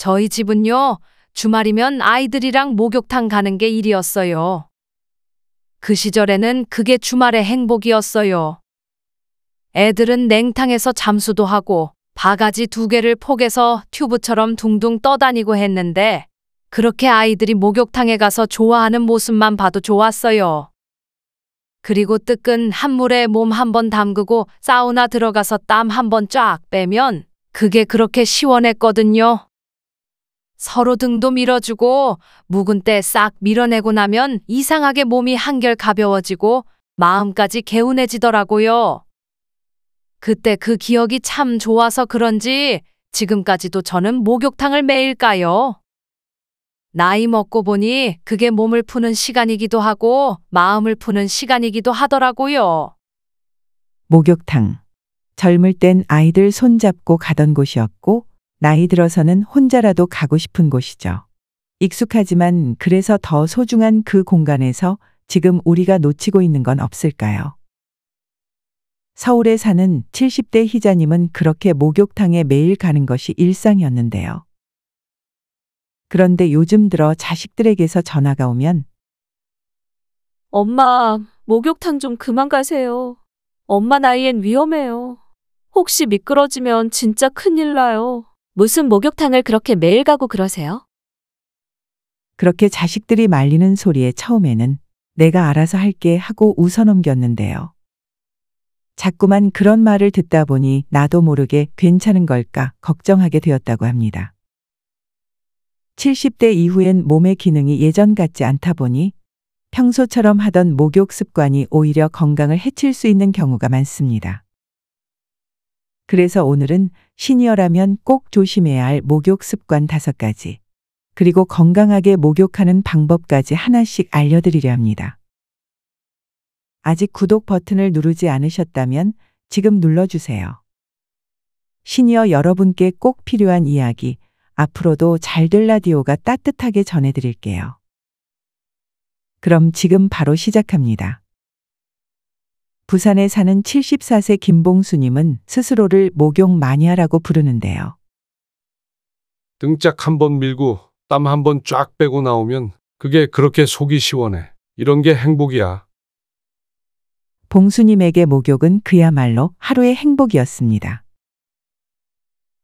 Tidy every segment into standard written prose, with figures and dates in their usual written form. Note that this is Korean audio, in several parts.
저희 집은요, 주말이면 아이들이랑 목욕탕 가는 게 일이었어요. 그 시절에는 그게 주말의 행복이었어요. 애들은 냉탕에서 잠수도 하고 바가지 2개를 폭에서 튜브처럼 둥둥 떠다니고 했는데 그렇게 아이들이 목욕탕에 가서 좋아하는 모습만 봐도 좋았어요. 그리고 뜨끈 한물에 몸 한번 담그고 사우나 들어가서 땀 한번 쫙 빼면 그게 그렇게 시원했거든요. 서로 등도 밀어주고 묵은 때 싹 밀어내고 나면 이상하게 몸이 한결 가벼워지고 마음까지 개운해지더라고요. 그때 그 기억이 참 좋아서 그런지 지금까지도 저는 목욕탕을 매일 가요. 나이 먹고 보니 그게 몸을 푸는 시간이기도 하고 마음을 푸는 시간이기도 하더라고요. 목욕탕. 젊을 땐 아이들 손잡고 가던 곳이었고 나이 들어서는 혼자라도 가고 싶은 곳이죠. 익숙하지만 그래서 더 소중한 그 공간에서 지금 우리가 놓치고 있는 건 없을까요? 서울에 사는 70대 희자님은 그렇게 목욕탕에 매일 가는 것이 일상이었는데요. 그런데 요즘 들어 자식들에게서 전화가 오면 엄마, 목욕탕 좀 그만 가세요. 엄마 나이엔 위험해요. 혹시 미끄러지면 진짜 큰일 나요. 무슨 목욕탕을 그렇게 매일 가고 그러세요? 그렇게 자식들이 말리는 소리에 처음에는 내가 알아서 할게 하고 웃어넘겼는데요. 자꾸만 그런 말을 듣다 보니 나도 모르게 괜찮은 걸까 걱정하게 되었다고 합니다. 70대 이후엔 몸의 기능이 예전 같지 않다 보니 평소처럼 하던 목욕 습관이 오히려 건강을 해칠 수 있는 경우가 많습니다. 그래서 오늘은 시니어라면 꼭 조심해야 할 목욕 습관 5가지, 그리고 건강하게 목욕하는 방법까지 하나씩 알려드리려 합니다. 아직 구독 버튼을 누르지 않으셨다면 지금 눌러주세요. 시니어 여러분께 꼭 필요한 이야기, 앞으로도 잘 될 라디오가 따뜻하게 전해드릴게요. 그럼 지금 바로 시작합니다. 부산에 사는 74세 김봉수님은 스스로를 목욕 마니아라고 부르는데요. 등짝 한번 밀고 땀 한번 쫙 빼고 나오면 그게 그렇게 속이 시원해. 이런 게 행복이야. 봉수님에게 목욕은 그야말로 하루의 행복이었습니다.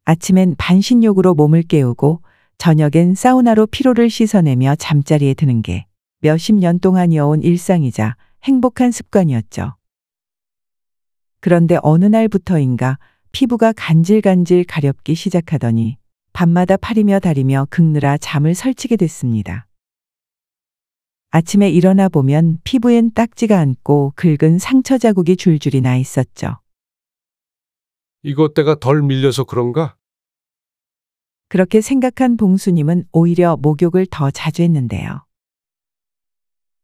아침엔 반신욕으로 몸을 깨우고 저녁엔 사우나로 피로를 씻어내며 잠자리에 드는 게 몇십 년 동안 이어온 일상이자 행복한 습관이었죠. 그런데 어느 날부터인가 피부가 간질간질 가렵기 시작하더니 밤마다 팔이며 다리며 긁느라 잠을 설치게 됐습니다. 아침에 일어나 보면 피부엔 딱지가 앉고 긁은 상처 자국이 줄줄이 나 있었죠. 이거 때가 덜 밀려서 그런가? 그렇게 생각한 봉수님은 오히려 목욕을 더 자주 했는데요.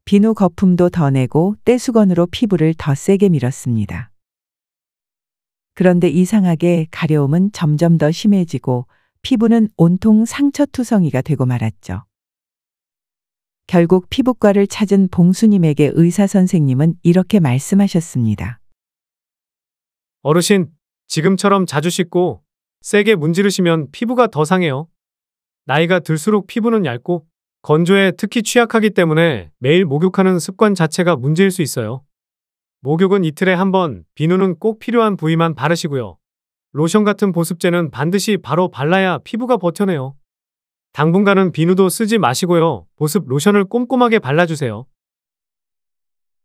비누 거품도 더 내고 떼수건으로 피부를 더 세게 밀었습니다. 그런데 이상하게 가려움은 점점 더 심해지고 피부는 온통 상처투성이가 되고 말았죠. 결국 피부과를 찾은 봉수님에게 의사 선생님은 이렇게 말씀하셨습니다. 어르신, 지금처럼 자주 씻고 세게 문지르시면 피부가 더 상해요. 나이가 들수록 피부는 얇고 건조에 특히 취약하기 때문에 매일 목욕하는 습관 자체가 문제일 수 있어요. 목욕은 이틀에 한 번, 비누는 꼭 필요한 부위만 바르시고요. 로션 같은 보습제는 반드시 바로 발라야 피부가 버텨내요. 당분간은 비누도 쓰지 마시고요. 보습 로션을 꼼꼼하게 발라주세요.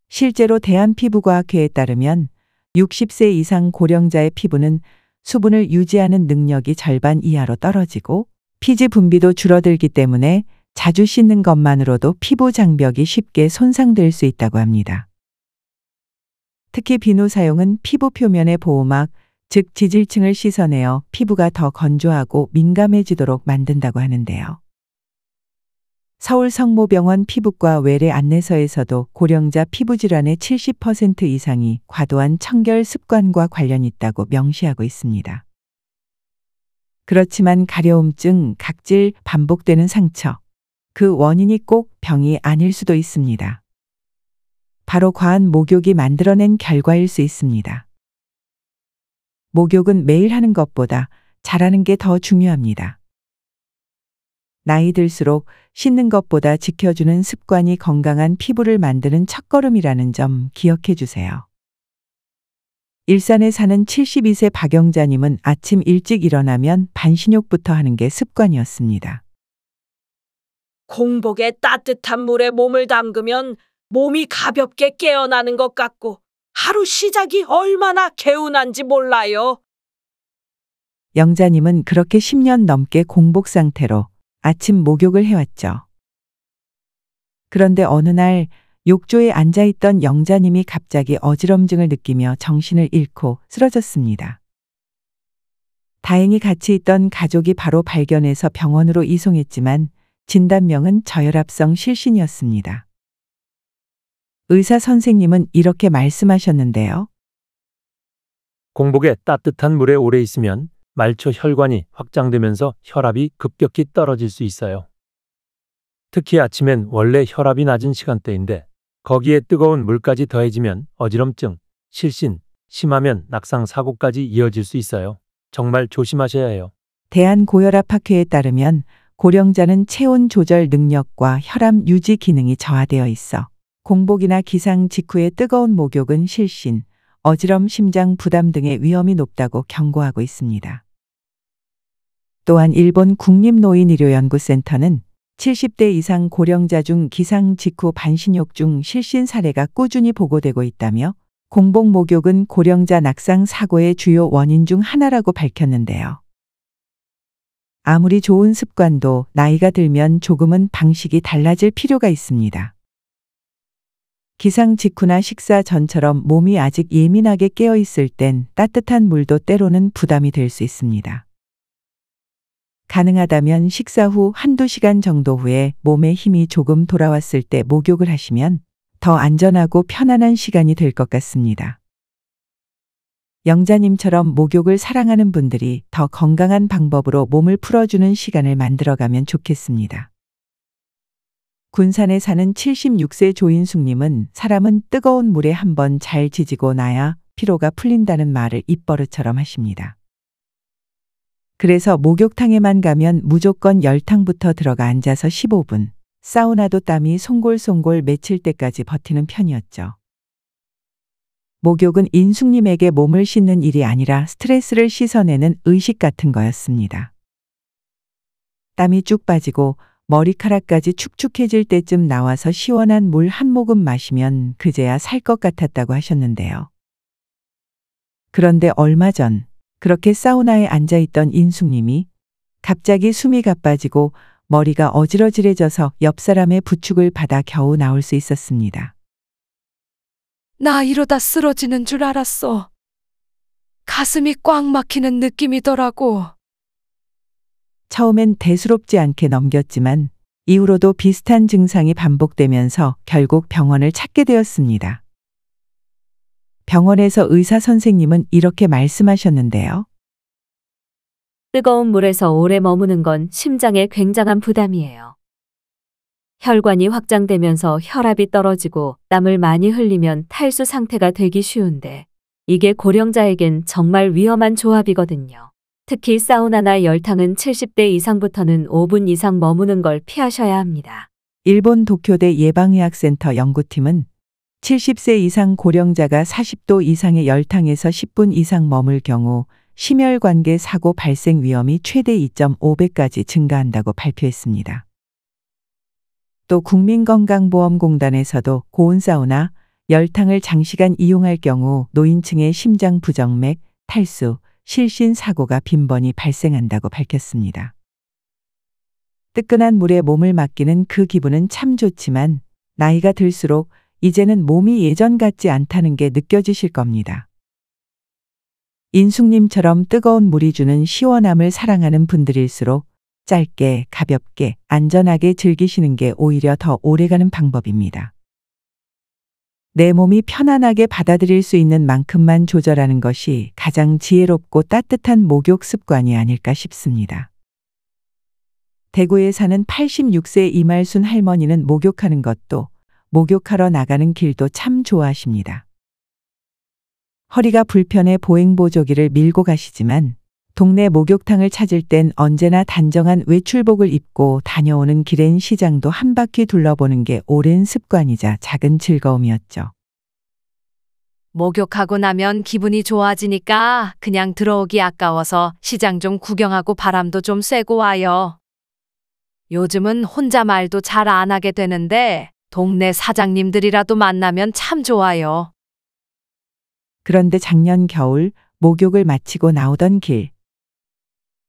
실제로 대한피부과학회에 따르면 60세 이상 고령자의 피부는 수분을 유지하는 능력이 절반 이하로 떨어지고 피지 분비도 줄어들기 때문에 자주 씻는 것만으로도 피부 장벽이 쉽게 손상될 수 있다고 합니다. 특히 비누 사용은 피부 표면의 보호막, 즉 지질층을 씻어내어 피부가 더 건조하고 민감해지도록 만든다고 하는데요. 서울 성모병원 피부과 외래 안내서에서도 고령자 피부질환의 70% 이상이 과도한 청결 습관과 관련이 있다고 명시하고 있습니다. 그렇지만 가려움증, 각질, 반복되는 상처, 그 원인이 꼭 병이 아닐 수도 있습니다. 바로 과한 목욕이 만들어낸 결과일 수 있습니다. 목욕은 매일 하는 것보다 잘하는 게 더 중요합니다. 나이 들수록 씻는 것보다 지켜주는 습관이 건강한 피부를 만드는 첫걸음이라는 점 기억해 주세요. 일산에 사는 72세 박영자님은 아침 일찍 일어나면 반신욕부터 하는 게 습관이었습니다. 공복에 따뜻한 물에 몸을 담그면 몸이 가볍게 깨어나는 것 같고 하루 시작이 얼마나 개운한지 몰라요. 영자님은 그렇게 10년 넘게 공복 상태로 아침 목욕을 해왔죠. 그런데 어느 날 욕조에 앉아있던 영자님이 갑자기 어지럼증을 느끼며 정신을 잃고 쓰러졌습니다. 다행히 같이 있던 가족이 바로 발견해서 병원으로 이송했지만 진단명은 저혈압성 실신이었습니다. 의사 선생님은 이렇게 말씀하셨는데요. 공복에 따뜻한 물에 오래 있으면 말초 혈관이 확장되면서 혈압이 급격히 떨어질 수 있어요. 특히 아침엔 원래 혈압이 낮은 시간대인데 거기에 뜨거운 물까지 더해지면 어지럼증, 실신, 심하면 낙상 사고까지 이어질 수 있어요. 정말 조심하셔야 해요. 대한고혈압학회에 따르면 고령자는 체온 조절 능력과 혈압 유지 기능이 저하되어 있어 공복이나 기상 직후의 뜨거운 목욕은 실신, 어지럼, 심장 부담 등의 위험이 높다고 경고하고 있습니다. 또한 일본 국립노인의료연구센터는 70대 이상 고령자 중 기상 직후 반신욕 중 실신 사례가 꾸준히 보고되고 있다며 공복 목욕은 고령자 낙상 사고의 주요 원인 중 하나라고 밝혔는데요. 아무리 좋은 습관도 나이가 들면 조금은 방식이 달라질 필요가 있습니다. 기상 직후나 식사 전처럼 몸이 아직 예민하게 깨어 있을 땐 따뜻한 물도 때로는 부담이 될 수 있습니다. 가능하다면 식사 후 한두 시간 정도 후에 몸에 힘이 조금 돌아왔을 때 목욕을 하시면 더 안전하고 편안한 시간이 될 것 같습니다. 영자님처럼 목욕을 사랑하는 분들이 더 건강한 방법으로 몸을 풀어주는 시간을 만들어가면 좋겠습니다. 군산에 사는 76세 조인숙님은 사람은 뜨거운 물에 한번 잘 지지고 나야 피로가 풀린다는 말을 입버릇처럼 하십니다. 그래서 목욕탕에만 가면 무조건 열탕부터 들어가 앉아서 15분, 사우나도 땀이 송골송골 맺힐 때까지 버티는 편이었죠. 목욕은 인숙님에게 몸을 씻는 일이 아니라 스트레스를 씻어내는 의식 같은 거였습니다. 땀이 쭉 빠지고 머리카락까지 축축해질 때쯤 나와서 시원한 물 한 모금 마시면 그제야 살 것 같았다고 하셨는데요. 그런데 얼마 전 그렇게 사우나에 앉아있던 인숙님이 갑자기 숨이 가빠지고 머리가 어지러질해져서 옆 사람의 부축을 받아 겨우 나올 수 있었습니다. 나 이러다 쓰러지는 줄 알았어. 가슴이 꽉 막히는 느낌이더라고. 처음엔 대수롭지 않게 넘겼지만 이후로도 비슷한 증상이 반복되면서 결국 병원을 찾게 되었습니다. 병원에서 의사 선생님은 이렇게 말씀하셨는데요. 뜨거운 물에서 오래 머무는 건 심장에 굉장한 부담이에요. 혈관이 확장되면서 혈압이 떨어지고 땀을 많이 흘리면 탈수 상태가 되기 쉬운데 이게 고령자에겐 정말 위험한 조합이거든요. 특히 사우나나 열탕은 70대 이상부터는 5분 이상 머무는 걸 피하셔야 합니다. 일본 도쿄대 예방의학센터 연구팀은 70세 이상 고령자가 40도 이상의 열탕에서 10분 이상 머물 경우 심혈관계 사고 발생 위험이 최대 2.5배까지 증가한다고 발표했습니다. 또 국민건강보험공단에서도 고온 사우나, 열탕을 장시간 이용할 경우 노인층의 심장 부정맥, 탈수, 실신 사고가 빈번히 발생한다고 밝혔습니다. 뜨끈한 물에 몸을 맡기는 그 기분은 참 좋지만 나이가 들수록 이제는 몸이 예전 같지 않다는 게 느껴지실 겁니다. 인숙님처럼 뜨거운 물이 주는 시원함을 사랑하는 분들일수록 짧게, 가볍게, 안전하게 즐기시는 게 오히려 더 오래가는 방법입니다. 내 몸이 편안하게 받아들일 수 있는 만큼만 조절하는 것이 가장 지혜롭고 따뜻한 목욕 습관이 아닐까 싶습니다. 대구에 사는 86세 이말순 할머니는 목욕하는 것도 목욕하러 나가는 길도 참 좋아하십니다. 허리가 불편해 보행보조기를 밀고 가시지만 동네 목욕탕을 찾을 땐 언제나 단정한 외출복을 입고 다녀오는 길엔 시장도 한 바퀴 둘러보는 게 오랜 습관이자 작은 즐거움이었죠. 목욕하고 나면 기분이 좋아지니까 그냥 들어오기 아까워서 시장 좀 구경하고 바람도 좀 쐬고 와요. 요즘은 혼자 말도 잘 안 하게 되는데 동네 사장님들이라도 만나면 참 좋아요. 그런데 작년 겨울 목욕을 마치고 나오던 길.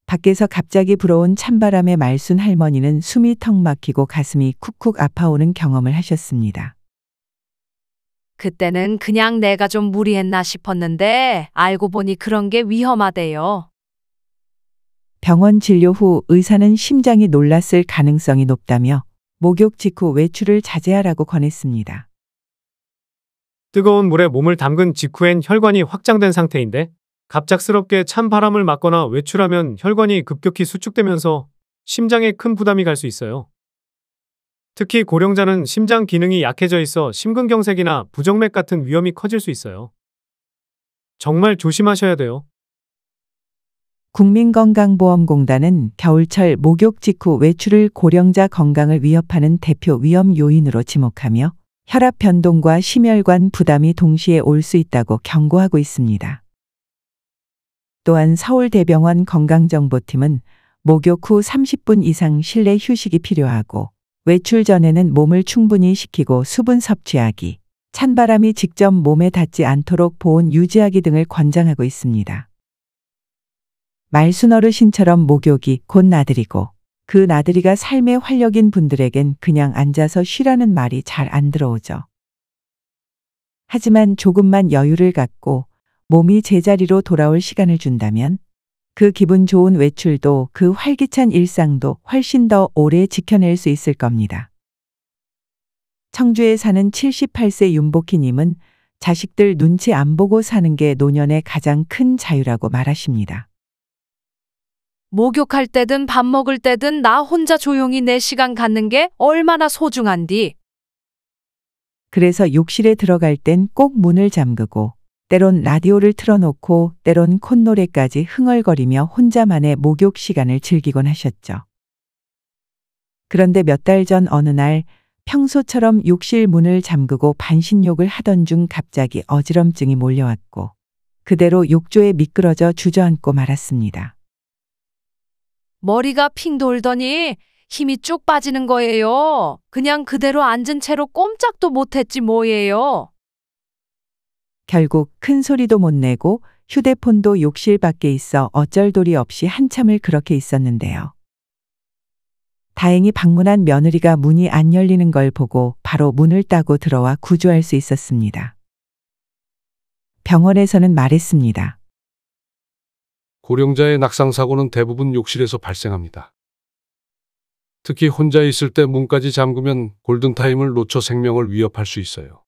밖에서 갑자기 불어온 찬바람에 말순 할머니는 숨이 턱 막히고 가슴이 쿡쿡 아파오는 경험을 하셨습니다. 그때는 그냥 내가 좀 무리했나 싶었는데 알고 보니 그런 게 위험하대요. 병원 진료 후 의사는 심장이 놀랐을 가능성이 높다며 목욕 직후 외출을 자제하라고 권했습니다. 뜨거운 물에 몸을 담근 직후엔 혈관이 확장된 상태인데 갑작스럽게 찬 바람을 맞거나 외출하면 혈관이 급격히 수축되면서 심장에 큰 부담이 갈 수 있어요. 특히 고령자는 심장 기능이 약해져 있어 심근경색이나 부정맥 같은 위험이 커질 수 있어요. 정말 조심하셔야 돼요. 국민건강보험공단은 겨울철 목욕 직후 외출을 고령자 건강을 위협하는 대표 위험 요인으로 지목하며 혈압 변동과 심혈관 부담이 동시에 올 수 있다고 경고하고 있습니다. 또한 서울대병원 건강정보팀은 목욕 후 30분 이상 실내 휴식이 필요하고 외출 전에는 몸을 충분히 식히고 수분 섭취하기, 찬바람이 직접 몸에 닿지 않도록 보온 유지하기 등을 권장하고 있습니다. 말순 어르신처럼 목욕이 곧 나들이고 그 나들이가 삶의 활력인 분들에겐 그냥 앉아서 쉬라는 말이 잘 안 들어오죠. 하지만 조금만 여유를 갖고 몸이 제자리로 돌아올 시간을 준다면 그 기분 좋은 외출도 그 활기찬 일상도 훨씬 더 오래 지켜낼 수 있을 겁니다. 청주에 사는 78세 윤복희님은 자식들 눈치 안 보고 사는 게 노년의 가장 큰 자유라고 말하십니다. 목욕할 때든 밥 먹을 때든 나 혼자 조용히 내 시간 갖는 게 얼마나 소중한디. 그래서 욕실에 들어갈 땐 꼭 문을 잠그고 때론 라디오를 틀어놓고 때론 콧노래까지 흥얼거리며 혼자만의 목욕 시간을 즐기곤 하셨죠. 그런데 몇 달 전 어느 날 평소처럼 욕실 문을 잠그고 반신욕을 하던 중 갑자기 어지럼증이 몰려왔고 그대로 욕조에 미끄러져 주저앉고 말았습니다. 머리가 핑 돌더니 힘이 쭉 빠지는 거예요. 그냥 그대로 앉은 채로 꼼짝도 못했지 뭐예요. 결국 큰 소리도 못 내고 휴대폰도 욕실 밖에 있어 어쩔 도리 없이 한참을 그렇게 있었는데요. 다행히 방문한 며느리가 문이 안 열리는 걸 보고 바로 문을 따고 들어와 구조할 수 있었습니다. 병원에서는 말했습니다. 고령자의 낙상사고는 대부분 욕실에서 발생합니다. 특히 혼자 있을 때 문까지 잠그면 골든타임을 놓쳐 생명을 위협할 수 있어요.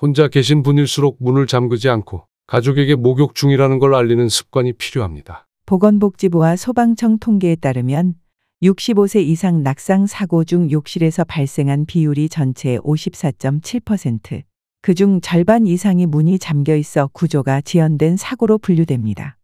혼자 계신 분일수록 문을 잠그지 않고 가족에게 목욕 중이라는 걸 알리는 습관이 필요합니다. 보건복지부와 소방청 통계에 따르면 65세 이상 낙상 사고 중 욕실에서 발생한 비율이 전체의 54.7%, 그중 절반 이상이 문이 잠겨 있어 구조가 지연된 사고로 분류됩니다.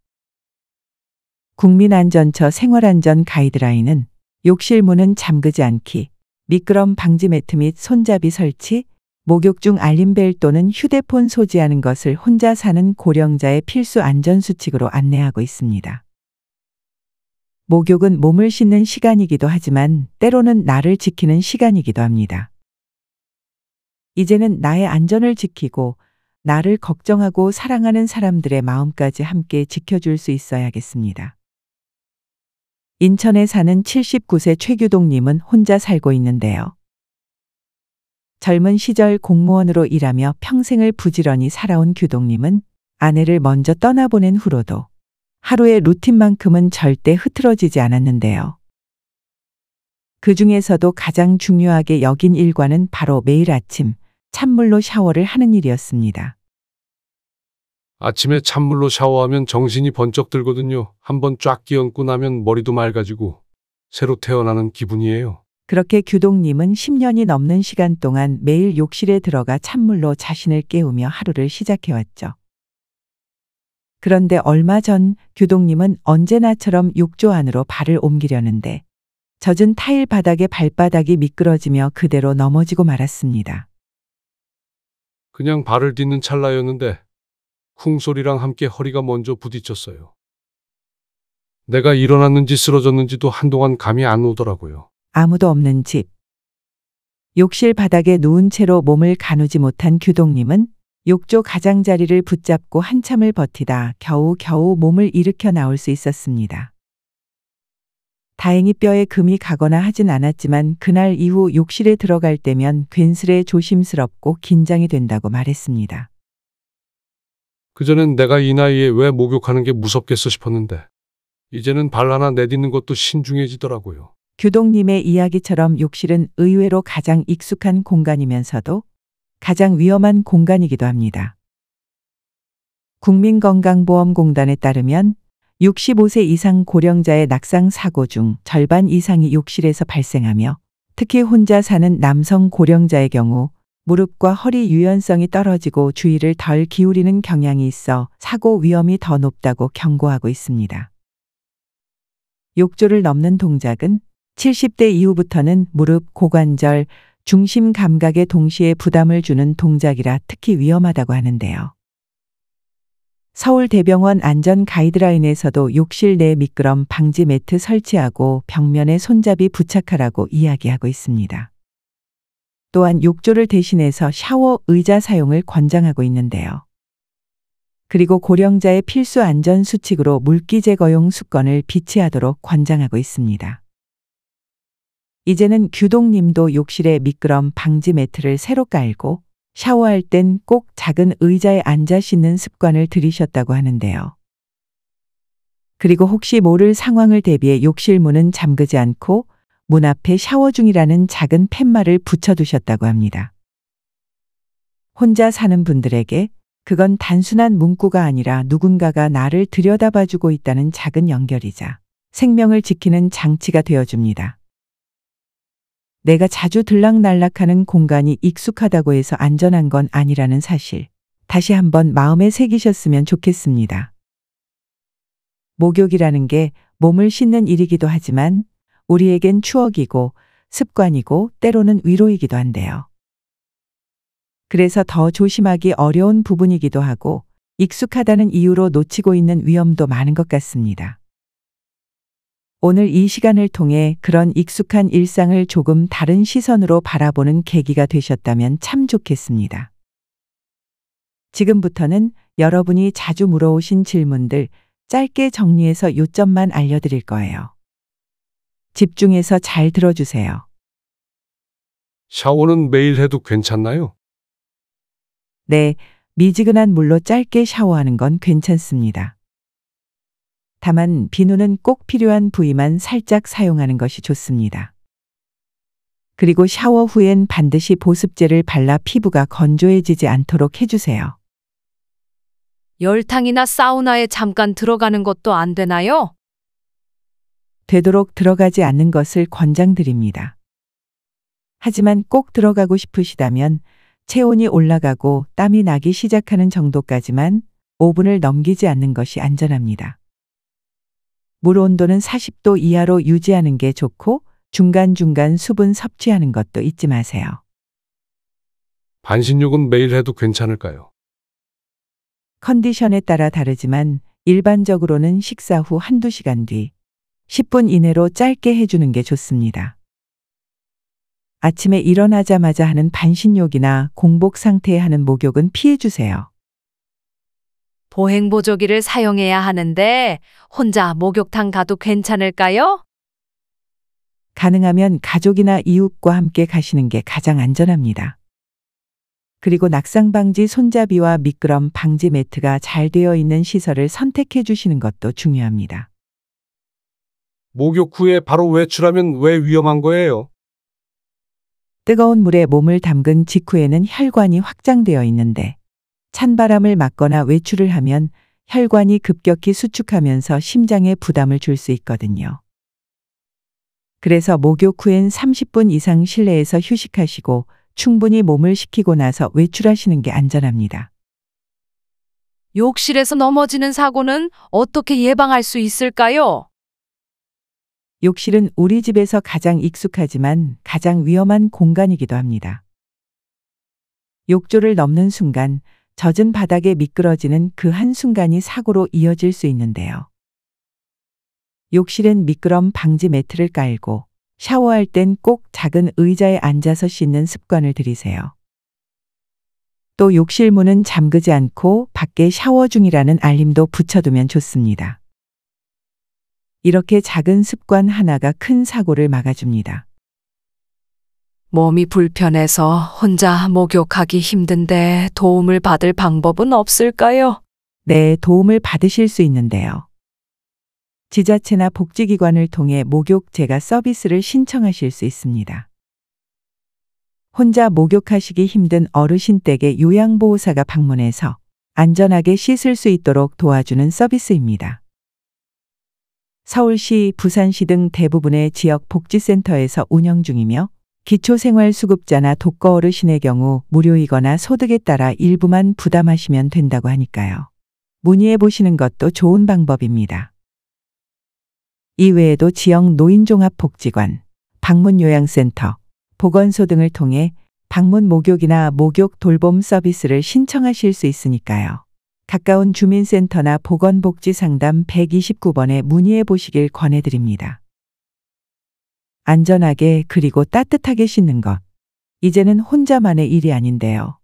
국민안전처 생활안전 가이드라인은 욕실 문은 잠그지 않기, 미끄럼 방지 매트 및 손잡이 설치, 목욕 중 알림벨 또는 휴대폰 소지하는 것을 혼자 사는 고령자의 필수 안전수칙으로 안내하고 있습니다. 목욕은 몸을 씻는 시간이기도 하지만 때로는 나를 지키는 시간이기도 합니다. 이제는 나의 안전을 지키고 나를 걱정하고 사랑하는 사람들의 마음까지 함께 지켜줄 수 있어야겠습니다. 인천에 사는 79세 최규동님은 혼자 살고 있는데요. 젊은 시절 공무원으로 일하며 평생을 부지런히 살아온 규동님은 아내를 먼저 떠나보낸 후로도 하루의 루틴만큼은 절대 흐트러지지 않았는데요. 그 중에서도 가장 중요하게 여긴 일과는 바로 매일 아침 찬물로 샤워를 하는 일이었습니다. 아침에 찬물로 샤워하면 정신이 번쩍 들거든요. 한번 쫙 끼얹고 나면 머리도 맑아지고 새로 태어나는 기분이에요. 그렇게 규동님은 10년이 넘는 시간 동안 매일 욕실에 들어가 찬물로 자신을 깨우며 하루를 시작해왔죠. 그런데 얼마 전 규동님은 언제나처럼 욕조 안으로 발을 옮기려는데 젖은 타일 바닥에 발바닥이 미끄러지며 그대로 넘어지고 말았습니다. 그냥 발을 딛는 찰나였는데 쿵 소리랑 함께 허리가 먼저 부딪혔어요. 내가 일어났는지 쓰러졌는지도 한동안 감이 안 오더라고요. 아무도 없는 집. 욕실 바닥에 누운 채로 몸을 가누지 못한 규동님은 욕조 가장자리를 붙잡고 한참을 버티다 겨우 몸을 일으켜 나올 수 있었습니다. 다행히 뼈에 금이 가거나 하진 않았지만 그날 이후 욕실에 들어갈 때면 괜스레 조심스럽고 긴장이 된다고 말했습니다. 그전엔 내가 이 나이에 왜 목욕하는 게 무섭겠어 싶었는데 이제는 발 하나 내딛는 것도 신중해지더라고요. 규동님의 이야기처럼 욕실은 의외로 가장 익숙한 공간이면서도 가장 위험한 공간이기도 합니다. 국민건강보험공단에 따르면 65세 이상 고령자의 낙상 사고 중 절반 이상이 욕실에서 발생하며 특히 혼자 사는 남성 고령자의 경우 무릎과 허리 유연성이 떨어지고 주의를 덜 기울이는 경향이 있어 사고 위험이 더 높다고 경고하고 있습니다. 욕조를 넘는 동작은 70대 이후부터는 무릎, 고관절, 중심 감각에 동시에 부담을 주는 동작이라 특히 위험하다고 하는데요. 서울대병원 안전 가이드라인에서도 욕실 내 미끄럼 방지 매트 설치하고 벽면에 손잡이 부착하라고 이야기하고 있습니다. 또한 욕조를 대신해서 샤워 의자 사용을 권장하고 있는데요. 그리고 고령자의 필수 안전 수칙으로 물기 제거용 수건을 비치하도록 권장하고 있습니다. 이제는 규동님도 욕실에 미끄럼 방지 매트를 새로 깔고 샤워할 땐 꼭 작은 의자에 앉아 씻는 습관을 들이셨다고 하는데요. 그리고 혹시 모를 상황을 대비해 욕실 문은 잠그지 않고 문 앞에 샤워 중이라는 작은 팻말을 붙여두셨다고 합니다. 혼자 사는 분들에게 그건 단순한 문구가 아니라 누군가가 나를 들여다봐주고 있다는 작은 연결이자 생명을 지키는 장치가 되어줍니다. 내가 자주 들락날락하는 공간이 익숙하다고 해서 안전한 건 아니라는 사실, 다시 한번 마음에 새기셨으면 좋겠습니다. 목욕이라는 게 몸을 씻는 일이기도 하지만 우리에겐 추억이고 습관이고 때로는 위로이기도 한데요. 그래서 더 조심하기 어려운 부분이기도 하고 익숙하다는 이유로 놓치고 있는 위험도 많은 것 같습니다. 오늘 이 시간을 통해 그런 익숙한 일상을 조금 다른 시선으로 바라보는 계기가 되셨다면 참 좋겠습니다. 지금부터는 여러분이 자주 물어오신 질문들 짧게 정리해서 요점만 알려드릴 거예요. 집중해서 잘 들어주세요. 샤워는 매일 해도 괜찮나요? 네, 미지근한 물로 짧게 샤워하는 건 괜찮습니다. 다만 비누는 꼭 필요한 부위만 살짝 사용하는 것이 좋습니다. 그리고 샤워 후엔 반드시 보습제를 발라 피부가 건조해지지 않도록 해주세요. 열탕이나 사우나에 잠깐 들어가는 것도 안 되나요? 되도록 들어가지 않는 것을 권장드립니다. 하지만 꼭 들어가고 싶으시다면 체온이 올라가고 땀이 나기 시작하는 정도까지만 5분을 넘기지 않는 것이 안전합니다. 물 온도는 40도 이하로 유지하는 게 좋고 중간중간 수분 섭취하는 것도 잊지 마세요. 반신욕은 매일 해도 괜찮을까요? 컨디션에 따라 다르지만 일반적으로는 식사 후 한두 시간 뒤 10분 이내로 짧게 해주는 게 좋습니다. 아침에 일어나자마자 하는 반신욕이나 공복 상태에 하는 목욕은 피해주세요. 보행보조기를 사용해야 하는데 혼자 목욕탕 가도 괜찮을까요? 가능하면 가족이나 이웃과 함께 가시는 게 가장 안전합니다. 그리고 낙상 방지 손잡이와 미끄럼 방지 매트가 잘 되어 있는 시설을 선택해 주시는 것도 중요합니다. 목욕 후에 바로 외출하면 왜 위험한 거예요? 뜨거운 물에 몸을 담근 직후에는 혈관이 확장되어 있는데 찬바람을 맞거나 외출을 하면 혈관이 급격히 수축하면서 심장에 부담을 줄 수 있거든요. 그래서 목욕 후엔 30분 이상 실내에서 휴식하시고 충분히 몸을 식히고 나서 외출하시는 게 안전합니다. 욕실에서 넘어지는 사고는 어떻게 예방할 수 있을까요? 욕실은 우리 집에서 가장 익숙하지만 가장 위험한 공간이기도 합니다. 욕조를 넘는 순간 젖은 바닥에 미끄러지는 그 한순간이 사고로 이어질 수 있는데요. 욕실엔 미끄럼 방지 매트를 깔고 샤워할 땐 꼭 작은 의자에 앉아서 씻는 습관을 들이세요. 또 욕실 문은 잠그지 않고 밖에 샤워 중이라는 알림도 붙여두면 좋습니다. 이렇게 작은 습관 하나가 큰 사고를 막아줍니다. 몸이 불편해서 혼자 목욕하기 힘든데 도움을 받을 방법은 없을까요? 네, 도움을 받으실 수 있는데요. 지자체나 복지기관을 통해 목욕 제가 서비스를 신청하실 수 있습니다. 혼자 목욕하시기 힘든 어르신 댁에 요양보호사가 방문해서 안전하게 씻을 수 있도록 도와주는 서비스입니다. 서울시, 부산시 등 대부분의 지역 복지센터에서 운영 중이며 기초생활수급자나 독거 어르신의 경우 무료이거나 소득에 따라 일부만 부담하시면 된다고 하니까요. 문의해 보시는 것도 좋은 방법입니다. 이외에도 지역 노인종합복지관, 방문요양센터, 보건소 등을 통해 방문 목욕이나 목욕 돌봄 서비스를 신청하실 수 있으니까요. 가까운 주민센터나 보건복지상담 129번에 문의해 보시길 권해드립니다. 안전하게 그리고 따뜻하게 씻는 것. 이제는 혼자만의 일이 아닌데요.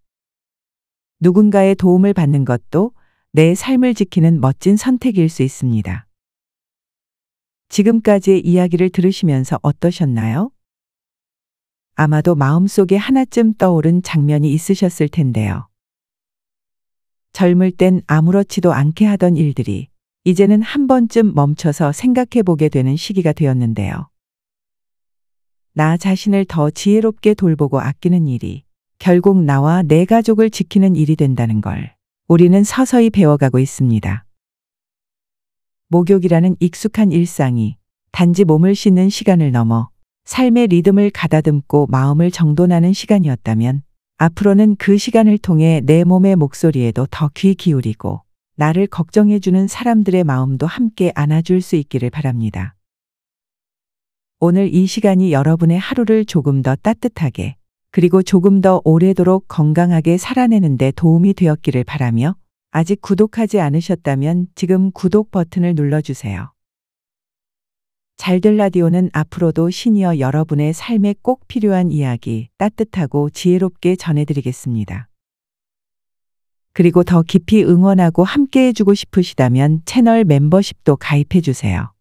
누군가의 도움을 받는 것도 내 삶을 지키는 멋진 선택일 수 있습니다. 지금까지의 이야기를 들으시면서 어떠셨나요? 아마도 마음속에 하나쯤 떠오른 장면이 있으셨을 텐데요. 젊을 땐 아무렇지도 않게 하던 일들이 이제는 한 번쯤 멈춰서 생각해 보게 되는 시기가 되었는데요. 나 자신을 더 지혜롭게 돌보고 아끼는 일이 결국 나와 내 가족을 지키는 일이 된다는 걸 우리는 서서히 배워가고 있습니다. 목욕이라는 익숙한 일상이 단지 몸을 씻는 시간을 넘어 삶의 리듬을 가다듬고 마음을 정돈하는 시간이었다면 앞으로는 그 시간을 통해 내 몸의 목소리에도 더 귀 기울이고 나를 걱정해주는 사람들의 마음도 함께 안아줄 수 있기를 바랍니다. 오늘 이 시간이 여러분의 하루를 조금 더 따뜻하게 그리고 조금 더 오래도록 건강하게 살아내는 데 도움이 되었기를 바라며 아직 구독하지 않으셨다면 지금 구독 버튼을 눌러주세요. 잘될 라디오는 앞으로도 시니어 여러분의 삶에 꼭 필요한 이야기 따뜻하고 지혜롭게 전해드리겠습니다. 그리고 더 깊이 응원하고 함께 해주고 싶으시다면 채널 멤버십도 가입해주세요.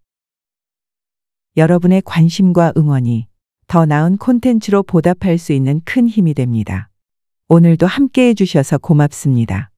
여러분의 관심과 응원이 더 나은 콘텐츠로 보답할 수 있는 큰 힘이 됩니다. 오늘도 함께 해주셔서 고맙습니다.